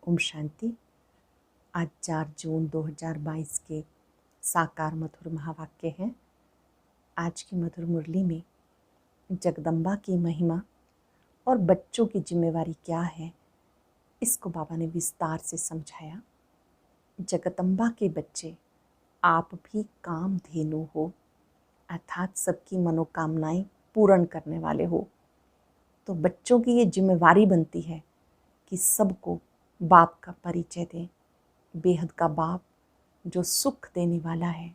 ओम शांति। आज 4 जून 2022 के साकार मधुर महावाक्य हैं। आज की मधुर मुरली में जगदम्बा की महिमा और बच्चों की जिम्मेवारी क्या है, इसको बाबा ने विस्तार से समझाया। जगदम्बा के बच्चे, आप भी कामधेनु हो, अर्थात सबकी मनोकामनाएं पूर्ण करने वाले हो। तो बच्चों की ये जिम्मेवारी बनती है कि सबको बाप का परिचय दें। बेहद का बाप जो सुख देने वाला है,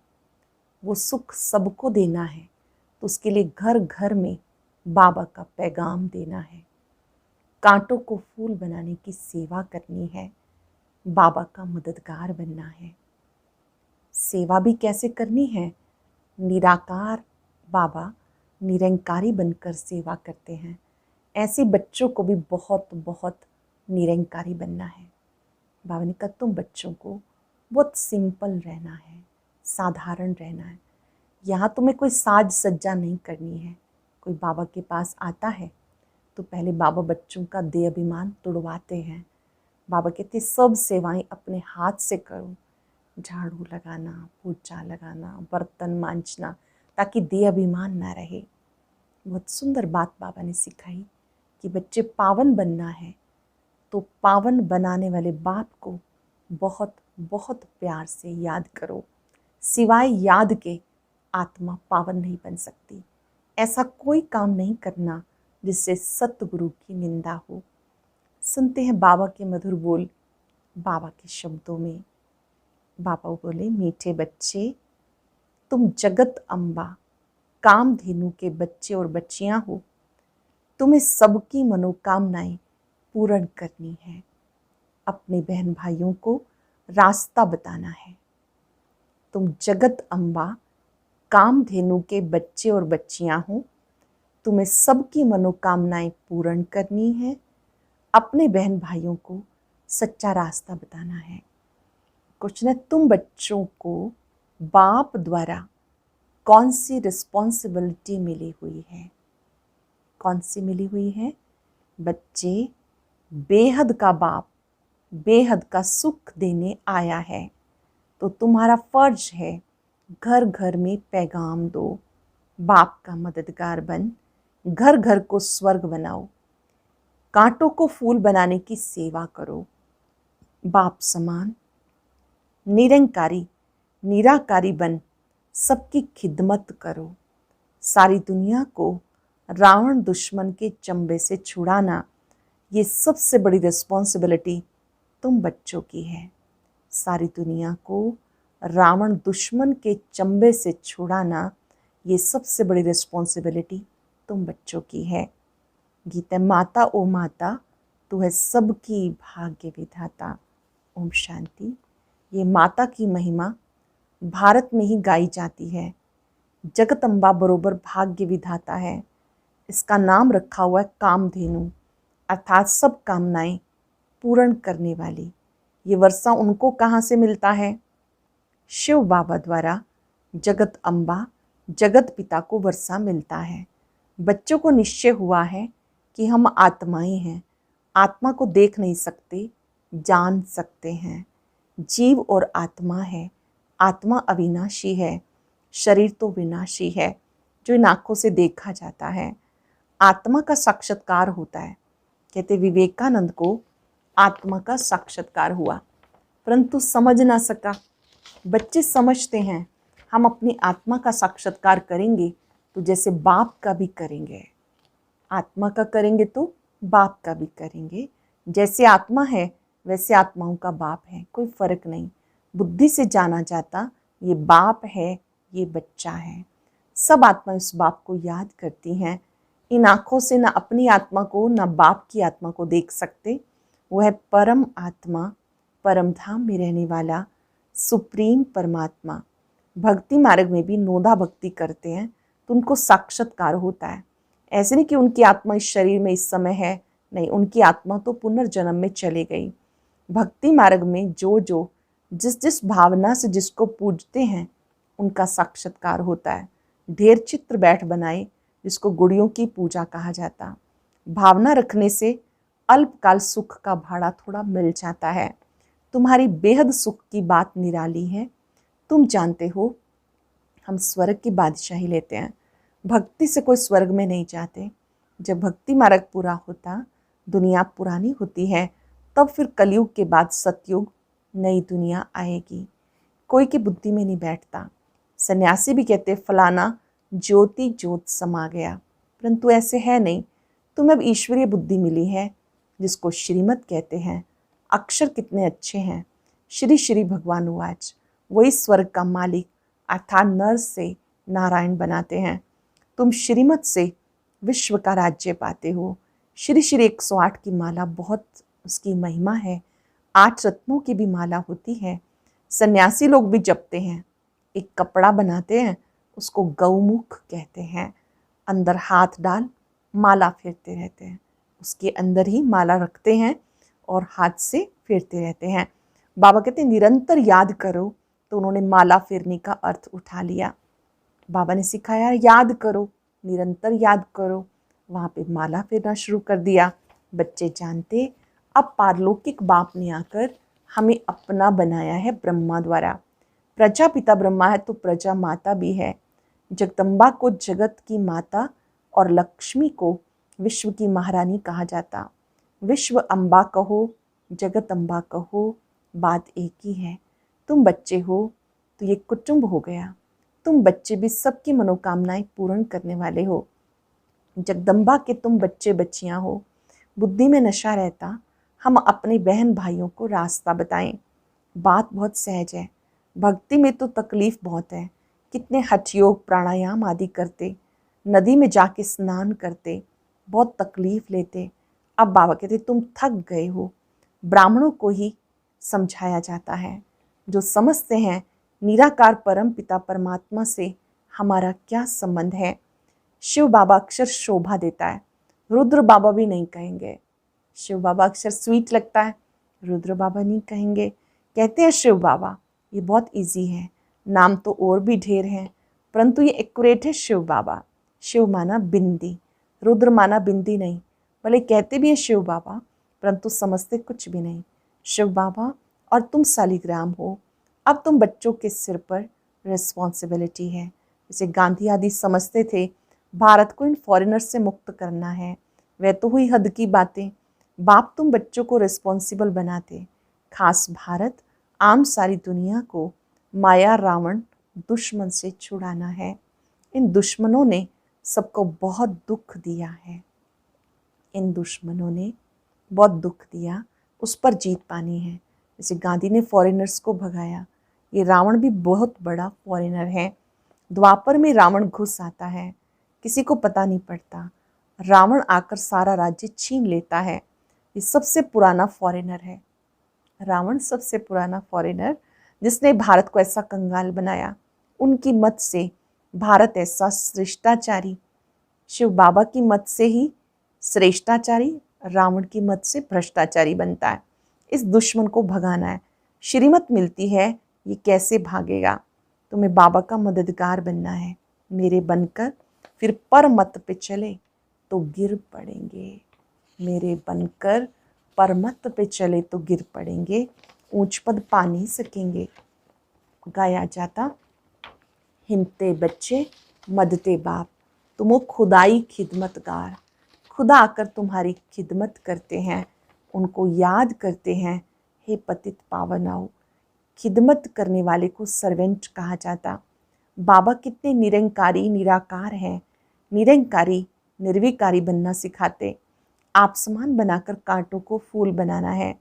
वो सुख सबको देना है, तो उसके लिए घर घर में बाबा का पैगाम देना है। कांटों को फूल बनाने की सेवा करनी है, बाबा का मददगार बनना है। सेवा भी कैसे करनी है? निराकार बाबा निरंकारी बनकर सेवा करते हैं, ऐसे बच्चों को भी बहुत बहुत निरंकारी बनना है। बाबा ने कहा तुम बच्चों को बहुत सिंपल रहना है, साधारण रहना है। यहाँ तुम्हें कोई साज सज्जा नहीं करनी है। कोई बाबा के पास आता है तो पहले बाबा बच्चों का देह अभिमान तुड़वाते हैं। बाबा कहते सब सेवाएं अपने हाथ से करो, झाड़ू लगाना, पोछा लगाना, बर्तन मांजना, ताकि देह अभिमान ना रहे। बहुत सुंदर बात बाबा ने सिखाई कि बच्चे पावन बनना है, तो पावन बनाने वाले बाप को बहुत बहुत प्यार से याद करो। सिवाय याद के आत्मा पावन नहीं बन सकती। ऐसा कोई काम नहीं करना जिससे सतगुरु की निंदा हो। सुनते हैं बाबा के मधुर बोल। बाबा के शब्दों में बाबा बोले, मीठे बच्चे, तुम जगत अम्बा कामधेनु के बच्चे और बच्चियां हो। तुम्हें सबकी मनोकामनाएं पूर्ण करनी है। अपने बहन भाइयों को रास्ता बताना है। तुम जगत अम्बा कामधेनु के बच्चे और बच्चियां हो। तुम्हें सबकी मनोकामनाएं पूर्ण करनी है। अपने बहन भाइयों को सच्चा रास्ता बताना है। कुछ न, तुम बच्चों को बाप द्वारा कौन सी रिस्पॉन्सिबिलिटी मिली हुई है? कौन सी मिली हुई है? बच्चे, बेहद का बाप बेहद का सुख देने आया है, तो तुम्हारा फर्ज है घर घर में पैगाम दो। बाप का मददगार बन, घर घर को स्वर्ग बनाओ। कांटों को फूल बनाने की सेवा करो। बाप समान निरंकारी निराकारी बन सबकी खिदमत करो। सारी दुनिया को रावण दुश्मन के चंबे से छुड़ाना, ये सबसे बड़ी रिस्पॉन्सिबिलिटी तुम बच्चों की है। सारी दुनिया को रावण दुश्मन के चंबे से छुड़ाना, ये सबसे बड़ी रिस्पॉन्सिबिलिटी तुम बच्चों की है। गीता, माता ओ माता, तू है सबकी भाग्य विधाता। ओम शांति। ये माता की महिमा भारत में ही गाई जाती है। जगदम्बा बरोबर भाग्य विधाता है। इसका नाम रखा हुआ है कामधेनु, अर्थात सब कामनाएं पूर्ण करने वाली। ये वर्षा उनको कहाँ से मिलता है? शिव बाबा द्वारा जगत अम्बा जगत पिता को वर्षा मिलता है। बच्चों को निश्चय हुआ है कि हम आत्माएं हैं। आत्मा को देख नहीं सकते, जान सकते हैं। जीव और आत्मा है। आत्मा अविनाशी है, शरीर तो विनाशी है, जो इन आँखों से देखा जाता है। आत्मा का साक्षात्कार होता है। कहते विवेकानंद को आत्मा का साक्षात्कार हुआ, परंतु समझ ना सका। बच्चे समझते हैं हम अपनी आत्मा का साक्षात्कार करेंगे तो जैसे बाप का भी करेंगे। आत्मा का करेंगे तो बाप का भी करेंगे। जैसे आत्मा है वैसे आत्माओं का बाप है, कोई फर्क नहीं। बुद्धि से जाना जाता ये बाप है, ये बच्चा है। सब आत्मा इस बाप को याद करती हैं। इन आँखों से ना अपनी आत्मा को ना बाप की आत्मा को देख सकते। वो है परम आत्मा, परम धाम में रहने वाला सुप्रीम परमात्मा। भक्ति मार्ग में भी नोदा भक्ति करते हैं तो उनको साक्षात्कार होता है। ऐसे नहीं कि उनकी आत्मा इस शरीर में इस समय है, नहीं, उनकी आत्मा तो पुनर्जन्म में चली गई। भक्ति मार्ग में जो जो जिस जिस भावना से जिसको पूजते हैं उनका साक्षात्कार होता है। ढेर चित्र बैठ बनाए, जिसको गुड़ियों की पूजा कहा जाता। भावना रखने से अल्पकाल सुख का भाड़ा थोड़ा मिल जाता है। तुम्हारी बेहद सुख की बात निराली है। तुम जानते हो हम स्वर्ग की बादशाही लेते हैं। भक्ति से कोई स्वर्ग में नहीं जाते। जब भक्ति मार्ग पूरा होता, दुनिया पुरानी होती है, तब फिर कलयुग के बाद सतयुग, नई दुनिया आएगी। कोई की बुद्धि में नहीं बैठता। सन्यासी भी कहते फलाना ज्योति ज्योत समा गया, परंतु ऐसे है नहीं। तुम्हें अब ईश्वरीय बुद्धि मिली है, जिसको श्रीमत कहते हैं। अक्षर कितने अच्छे हैं। श्री श्री भगवान उवाच। वही स्वर्ग का मालिक अर्थात नर से नारायण बनाते हैं। तुम श्रीमत से विश्व का राज्य पाते हो। श्री श्री 108 की माला बहुत उसकी महिमा है। 8 रत्नों की भी माला होती है। सन्यासी लोग भी जपते हैं। एक कपड़ा बनाते हैं, उसको गौमुख कहते हैं। अंदर हाथ डाल माला फेरते रहते हैं। उसके अंदर ही माला रखते हैं और हाथ से फेरते रहते हैं। बाबा कहते हैं निरंतर याद करो, तो उन्होंने माला फेरने का अर्थ उठा लिया। बाबा ने सिखाया याद करो, निरंतर याद करो। वहाँ पे माला फेरना शुरू कर दिया। बच्चे जानते अब पारलौकिक बाप ने आकर हमें अपना बनाया है ब्रह्मा द्वारा। प्रजापिता ब्रह्मा है तो प्रजा माता भी है। जगदम्बा को जगत की माता और लक्ष्मी को विश्व की महारानी कहा जाता। विश्व अम्बा कहो, जगत अम्बा कहो, बात एक ही है। तुम बच्चे हो तो ये कुटुंब हो गया। तुम बच्चे भी सबकी मनोकामनाएं पूर्ण करने वाले हो। जगदम्बा के तुम बच्चे बच्चियां हो। बुद्धि में नशा रहता, हम अपने बहन भाइयों को रास्ता बताएं। बात बहुत सहज है। भक्ति में तो तकलीफ बहुत है। कितने हठ योग प्राणायाम आदि करते, नदी में जाके स्नान करते, बहुत तकलीफ लेते। अब बाबा कहते तुम थक गए हो। ब्राह्मणों को ही समझाया जाता है, जो समझते हैं निराकार परम पिता परमात्मा से हमारा क्या संबंध है। शिव बाबा अक्षर शोभा देता है, रुद्र बाबा भी नहीं कहेंगे। शिव बाबा अक्षर स्वीट लगता है, रुद्र बाबा नहीं कहेंगे। कहते हैं शिव बाबा ये बहुत इजी है। नाम तो और भी ढेर हैं, परंतु ये एक्यूरेट है शिव बाबा। शिव माना बिंदी, रुद्र माना बिंदी नहीं। भले कहते भी हैं शिव बाबा, परंतु समझते कुछ भी नहीं। शिव बाबा और तुम सालिग्राम हो। अब तुम बच्चों के सिर पर रिस्पॉन्सिबिलिटी है। जैसे गांधी आदि समझते थे भारत को इन फॉरेनर्स से मुक्त करना है, वह तो हुई हद की बातें। बाप तुम बच्चों को रिस्पॉन्सिबल बनाते। खास भारत आम सारी दुनिया को माया रावण दुश्मन से छुड़ाना है। इन दुश्मनों ने सबको बहुत दुख दिया है। इन दुश्मनों ने बहुत दुख दिया, उस पर जीत पानी है। जैसे गांधी ने फॉरेनर्स को भगाया, ये रावण भी बहुत बड़ा फॉरेनर है। द्वापर में रावण घुस आता है, किसी को पता नहीं पड़ता। रावण आकर सारा राज्य छीन लेता है। ये सबसे पुराना फॉरेनर है। रावण सबसे पुराना फॉरेनर, जिसने भारत को ऐसा कंगाल बनाया। उनकी मत से भारत ऐसा श्रेष्ठाचारी, शिव बाबा की मत से ही श्रेष्ठाचारी, रावण की मत से भ्रष्टाचारी बनता है। इस दुश्मन को भगाना है। श्रीमत मिलती है, ये कैसे भागेगा। तुम्हें बाबा का मददगार बनना है। मेरे बनकर फिर पर मत पे चले तो गिर पड़ेंगे। मेरे बनकर पर मत पे चले तो गिर पड़ेंगे, ऊंच पद पा नहीं सकेंगे। गाया जाता हिमते बच्चे मदते बाप, तुम खुदाई खिदमतगार। खुदा आकर तुम्हारी खिदमत करते हैं, उनको याद करते हैं। हे पतित पावन आओ। खिदमत करने वाले को सर्वेंट कहा जाता। बाबा कितने निरंकारी निराकार हैं। निरंकारी निर्विकारी बनना सिखाते। आप समान बनाकर कांटों को फूल बनाना है।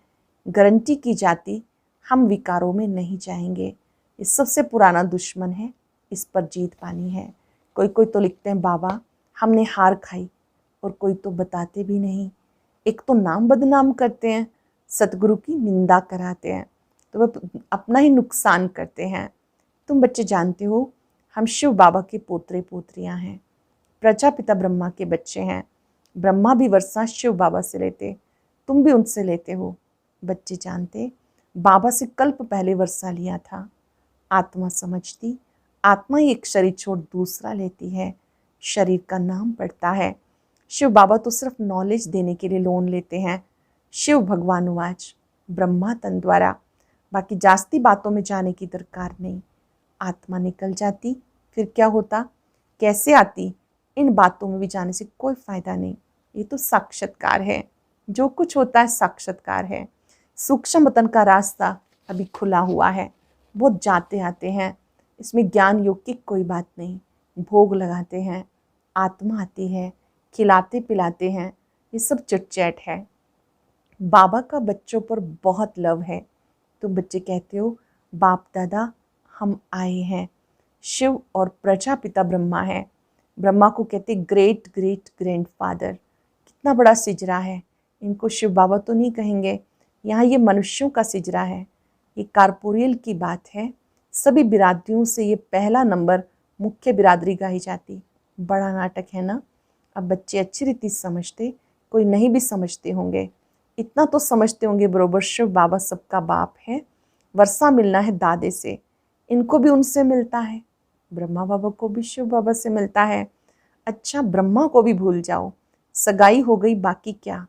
गारंटी की जाती हम विकारों में नहीं जाएंगे। ये सबसे पुराना दुश्मन है, इस पर जीत पानी है। कोई कोई तो लिखते हैं बाबा हमने हार खाई, और कोई तो बताते भी नहीं। एक तो नाम बदनाम करते हैं, सतगुरु की निंदा कराते हैं, तो वह अपना ही नुकसान करते हैं। तुम बच्चे जानते हो हम शिव बाबा के पोतरे पोतरियां हैं। प्रजापिता ब्रह्मा के बच्चे हैं। ब्रह्मा भी वर्षा शिव बाबा से लेते, तुम भी उनसे लेते हो। बच्चे जानते बाबा से कल्प पहले वर्षा लिया था। आत्मा समझती, आत्मा ही एक शरीर छोड़ दूसरा लेती है, शरीर का नाम पड़ता है। शिव बाबा तो सिर्फ नॉलेज देने के लिए लोन लेते हैं, शिव भगवान उवाच ब्रह्मा तन द्वारा। बाकी जास्ती बातों में जाने की दरकार नहीं। आत्मा निकल जाती फिर क्या होता, कैसे आती, इन बातों में भी जाने से कोई फायदा नहीं। ये तो साक्षात्कार है, जो कुछ होता है साक्षात्कार है। सूक्ष्म वतन का रास्ता अभी खुला हुआ है, बहुत जाते आते हैं। इसमें ज्ञान योग की कोई बात नहीं। भोग लगाते हैं, आत्मा आती है, खिलाते पिलाते हैं, ये सब चिटचैट है। बाबा का बच्चों पर बहुत लव है। तो बच्चे कहते हो बाप दादा हम आए हैं। शिव और प्रजापिता ब्रह्मा है। ब्रह्मा को कहते ग्रेट ग्रेट ग्रैंडफादर। कितना बड़ा सिजरा है। इनको शिव बाबा तो नहीं कहेंगे, यहाँ ये मनुष्यों का सिजरा है। ये कारपोरियल की बात है। सभी बिरादरियों से ये पहला नंबर मुख्य बिरादरी गाई जाती। बड़ा नाटक है ना। अब बच्चे अच्छी रीति समझते, कोई नहीं भी समझते होंगे। इतना तो समझते होंगे बरोबर शिव बाबा सबका बाप है। वर्षा मिलना है दादे से, इनको भी उनसे मिलता है। ब्रह्मा बाबा को भी शिव बाबा से मिलता है। अच्छा ब्रह्मा को भी भूल जाओ, सगाई हो गई बाकी क्या।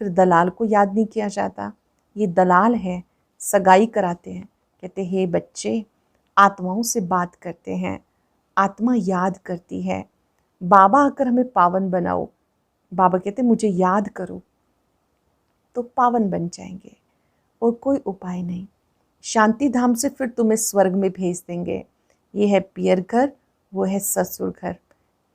फिर दलाल को याद नहीं किया जाता। ये दलाल है, सगाई कराते हैं। कहते हे बच्चे आत्माओं से बात करते हैं, आत्मा याद करती है। बाबा आकर हमें पावन बनाओ। बाबा कहते मुझे याद करो तो पावन बन जाएंगे, और कोई उपाय नहीं। शांति धाम से फिर तुम्हें स्वर्ग में भेज देंगे। ये है पियर घर, वो है ससुर घर।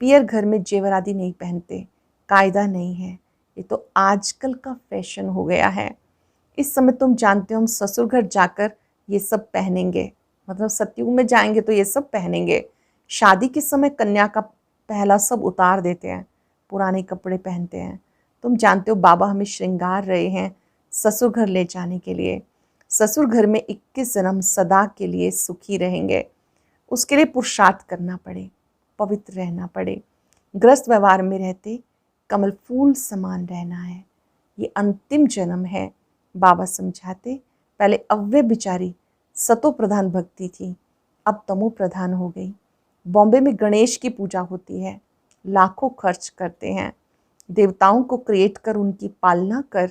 पियर घर में जेवर आदि नहीं पहनते, कायदा नहीं है। ये तो आजकल का फैशन हो गया है। इस समय तुम जानते हो हम ससुर घर जाकर ये सब पहनेंगे, मतलब सतयुग में जाएंगे तो ये सब पहनेंगे। शादी के समय कन्या का पहला सब उतार देते हैं, पुराने कपड़े पहनते हैं। तुम जानते हो बाबा हमें श्रृंगार रहे हैं ससुर घर ले जाने के लिए। ससुर घर में 21 जन्म सदा के लिए सुखी रहेंगे। उसके लिए पुरुषार्थ करना पड़े, पवित्र रहना पड़े। ग्रस्त व्यवहार में रहते कमल फूल समान रहना है। ये अंतिम जन्म है। बाबा समझाते पहले अव्यय बिचारी सतो प्रधान भक्ति थी, अब तमो प्रधान हो गई। बॉम्बे में गणेश की पूजा होती है, लाखों खर्च करते हैं। देवताओं को क्रिएट कर उनकी पालना कर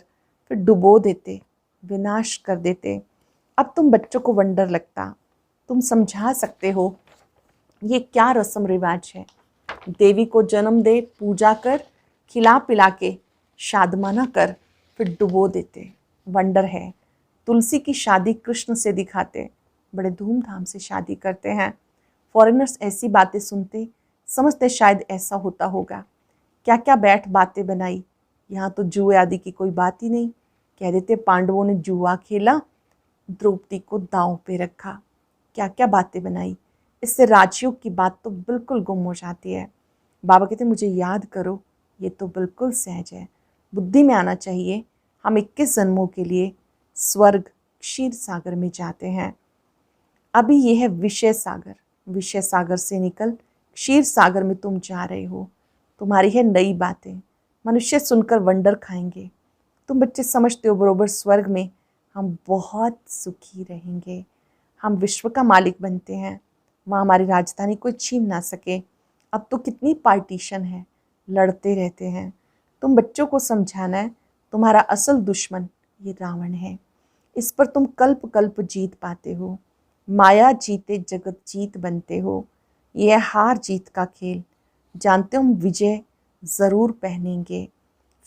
फिर डुबो देते, विनाश कर देते। अब तुम बच्चों को वंडर लगता, तुम समझा सकते हो ये क्या रस्म रिवाज है। देवी को जन्म दे, पूजा कर, खिला पिला के शादमाना कर, फिर डुबो देते। वंडर है। तुलसी की शादी कृष्ण से दिखाते, बड़े धूमधाम से शादी करते हैं। फॉरेनर्स ऐसी बातें सुनते समझते शायद ऐसा होता होगा। क्या क्या बैठ बातें बनाई। यहाँ तो जुए आदि की कोई बात ही नहीं। कह देते पांडवों ने जुआ खेला, द्रौपदी को दांव पे रखा। क्या क्या बातें बनाई। इससे राजयोग की बात तो बिल्कुल गुम हो जाती है। बाबा कहते मुझे याद करो, ये तो बिल्कुल सहज है। बुद्धि में आना चाहिए। हम 21 जन्मों के लिए स्वर्ग क्षीर सागर में जाते हैं। अभी ये है विषय सागर। विषय सागर से निकल क्षीर सागर में तुम जा रहे हो। तुम्हारी है नई बातें, मनुष्य सुनकर वंडर खाएंगे। तुम बच्चे समझते हो बरोबर स्वर्ग में हम बहुत सुखी रहेंगे। हम विश्व का मालिक बनते हैं। वहाँ हमारी राजधानी कोई छीन ना सके। अब तो कितनी पार्टीशन है, लड़ते रहते हैं। तुम बच्चों को समझाना है तुम्हारा असल दुश्मन ये रावण है। इस पर तुम कल्प कल्प जीत पाते हो। माया जीते जगत जीत बनते हो। यह है हार जीत का खेल। जानते हो हम विजय ज़रूर पहनेंगे,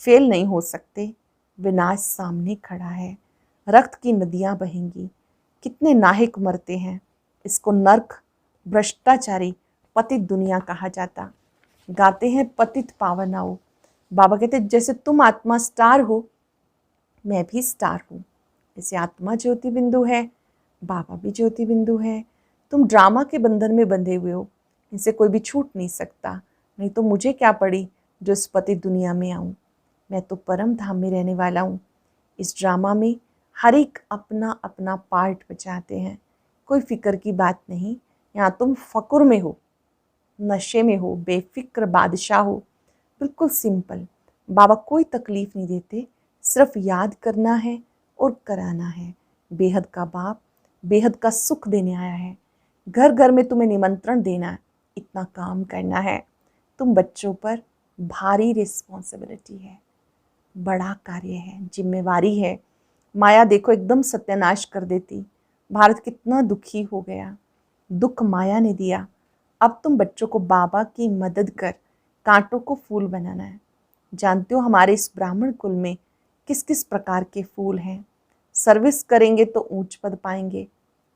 फेल नहीं हो सकते। विनाश सामने खड़ा है, रक्त की नदियाँ बहेंगी। कितने नाहिक मरते हैं। इसको नर्क, भ्रष्टाचारी, पतित दुनिया कहा जाता। गाते हैं पतित पावन आओ। बाबा कहते जैसे तुम आत्मा स्टार हो, मैं भी स्टार हूँ। जैसे आत्मा ज्योति बिंदु है, बाबा भी ज्योति बिंदु है। तुम ड्रामा के बंधन में बंधे हुए हो, इनसे कोई भी छूट नहीं सकता। नहीं तो मुझे क्या पड़ी जो इस पतित दुनिया में आऊँ। मैं तो परम धाम में रहने वाला हूँ। इस ड्रामा में हर एक अपना अपना पार्ट बचाते हैं। कोई फिक्र की बात नहीं। यहाँ तुम फकुर में हो, नशे में हो, बेफिक्र बादशाह हो। बिल्कुल सिंपल। बाबा कोई तकलीफ नहीं देते, सिर्फ याद करना है और कराना है। बेहद का बाप बेहद का सुख देने आया है। घर घर में तुम्हें निमंत्रण देना है, इतना काम करना है। तुम बच्चों पर भारी रिस्पॉन्सिबिलिटी है। बड़ा कार्य है, जिम्मेवारी है। माया देखो एकदम सत्यानाश कर देती। भारत कितना दुखी हो गया, दुख माया ने दिया। अब तुम बच्चों को बाबा की मदद कर कांटों को फूल बनाना है। जानते हो हमारे इस ब्राह्मण कुल में किस किस प्रकार के फूल हैं। सर्विस करेंगे तो ऊंच पद पाएंगे,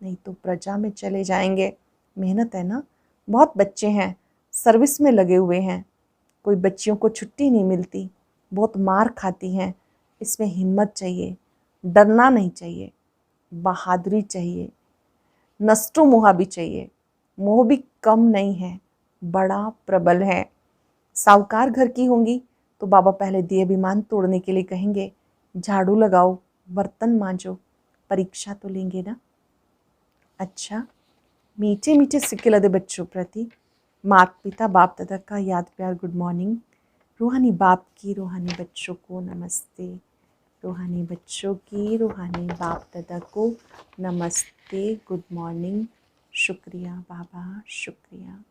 नहीं तो प्रजा में चले जाएंगे। मेहनत है ना, बहुत बच्चे हैं सर्विस में लगे हुए हैं, कोई बच्चियों को छुट्टी नहीं मिलती, बहुत मार खाती हैं। इसमें हिम्मत चाहिए, डरना नहीं चाहिए, बहादुरी चाहिए, नष्टो मोहा भी चाहिए। मोह भी कम नहीं है, बड़ा प्रबल है। साहूकार घर की होंगी तो बाबा पहले दिए अभिमान तोड़ने के लिए कहेंगे, झाड़ू लगाओ, बर्तन मांजो, परीक्षा तो लेंगे ना। अच्छा, मीठे मीठे सिक्के लदे बच्चों प्रति माता पिता बाप दादा का याद प्यार गुड मॉर्निंग। रूहानी बाप की रूहानी बच्चों को नमस्ते। रूहानी बच्चों की रूहानी बाप दादा को नमस्ते, गुड मॉर्निंग। शुक्रिया बाबा, शुक्रिया।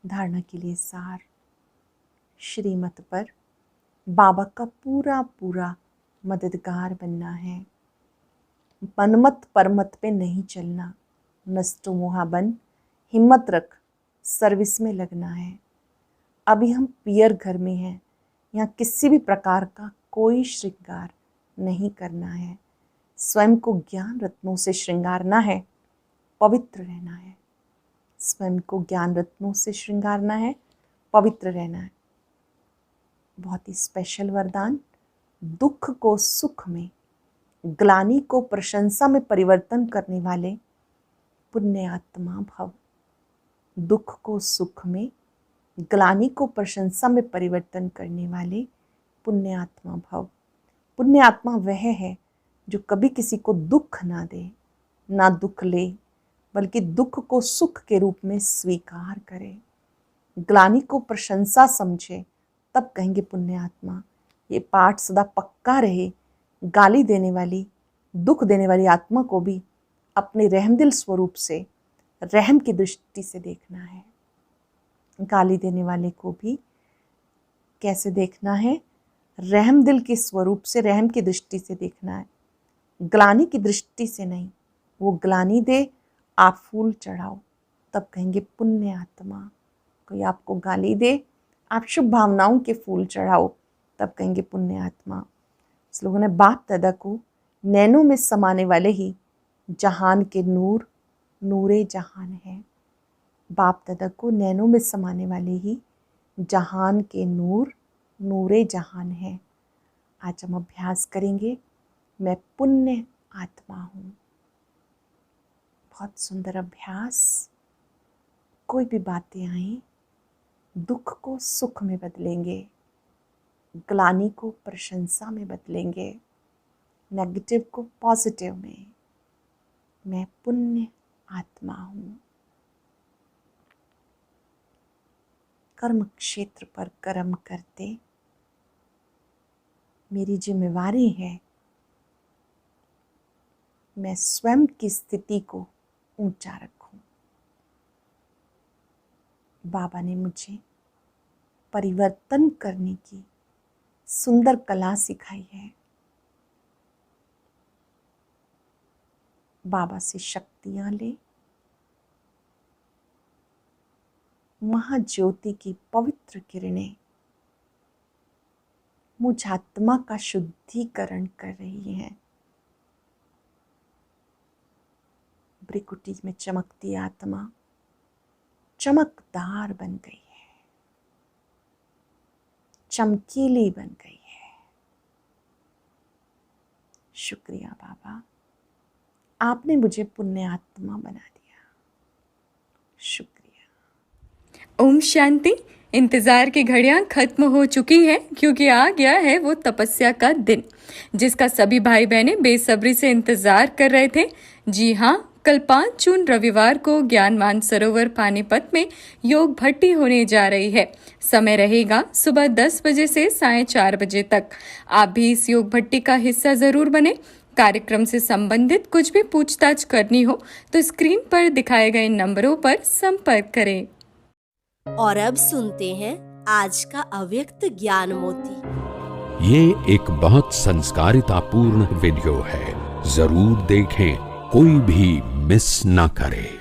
धारणा के लिए सार। श्रीमत पर बाबा का पूरा पूरा मददगार बनना है। मनमत परमत पे नहीं चलना, नष्टो मोहा बन, हिम्मत रख, सर्विस में लगना है। अभी हम पियर घर में हैं, यहाँ किसी भी प्रकार का कोई श्रृंगार नहीं करना है। स्वयं को ज्ञान रत्नों से श्रृंगारना है, पवित्र रहना है। स्वयं को ज्ञान रत्नों से श्रृंगारना है, पवित्र रहना है। बहुत ही स्पेशल वरदान। दुख को सुख में, ग्लानि को प्रशंसा में परिवर्तन करने वाले पुण्य आत्मा भव। दुख को सुख में, ग्लानि को प्रशंसा में परिवर्तन करने वाले पुण्य आत्मा भव। पुण्य आत्मा वह है जो कभी किसी को दुख ना दे, ना दुख ले, बल्कि दुख को सुख के रूप में स्वीकार करे, ग्लानि को प्रशंसा समझे, तब कहेंगे पुण्य आत्मा। ये पाठ सदा पक्का रहे। गाली देने वाली, दुख देने वाली आत्मा को भी अपने रहमदिल स्वरूप से, रहम की दृष्टि से देखना है। गाली देने वाले को भी कैसे देखना है? रहमदिल के स्वरूप से, रहम की दृष्टि से देखना है, ग्लानि की दृष्टि से नहीं। वो ग्लानि दे, आप फूल चढ़ाओ, तब कहेंगे पुण्य आत्मा। कोई आपको गाली दे, आप शुभ भावनाओं के फूल चढ़ाओ, तब कहेंगे पुण्य आत्मा। इस लोगों ने बाप दादा को नैनों में समाने वाले ही जहान के नूर, नूरे जहान है। बाप दादा को नैनों में समाने वाले ही जहान के नूर, नूरे जहान है। आज हम अभ्यास करेंगे, मैं पुण्य आत्मा हूँ। बहुत सुंदर अभ्यास। कोई भी बातें आए, दुख को सुख में बदलेंगे, ग्लानि को प्रशंसा में बदलेंगे, नेगेटिव को पॉजिटिव में। मैं पुण्य आत्मा हूँ। कर्म क्षेत्र पर कर्म करते मेरी जिम्मेवारी है मैं स्वयं की स्थिति को ऊंचा रखूं। बाबा ने मुझे परिवर्तन करने की सुंदर कला सिखाई है। बाबा से शक्तियां ले, महाज्योति की पवित्र किरणें मुझ आत्मा का शुद्धिकरण कर रही हैं। भ्रिकुटी में चमकती आत्मा चमकदार बन गई है, चमकीली बन गई है। शुक्रिया बाबा, आपने मुझे पुण्य आत्मा बना दिया। शुक्रिया। ओम शांति। इंतजार की घड़ियां खत्म हो चुकी है क्योंकि आ गया है वो तपस्या का दिन जिसका सभी भाई बहनें बेसब्री से इंतजार कर रहे थे। जी हाँ, कल 5 जून रविवार को ज्ञान मानसरोवर पानीपत में योग भट्टी होने जा रही है। समय रहेगा सुबह 10 बजे से साढ़े 4 बजे तक। आप भी इस योग भट्टी का हिस्सा जरूर बने। कार्यक्रम से संबंधित कुछ भी पूछताछ करनी हो तो स्क्रीन पर दिखाए गए नंबरों पर संपर्क करें। और अब सुनते हैं आज का अव्यक्त ज्ञान मोती। ये एक बहुत संस्कारितापूर्ण वीडियो है, जरूर देखें, कोई भी मिस ना करे।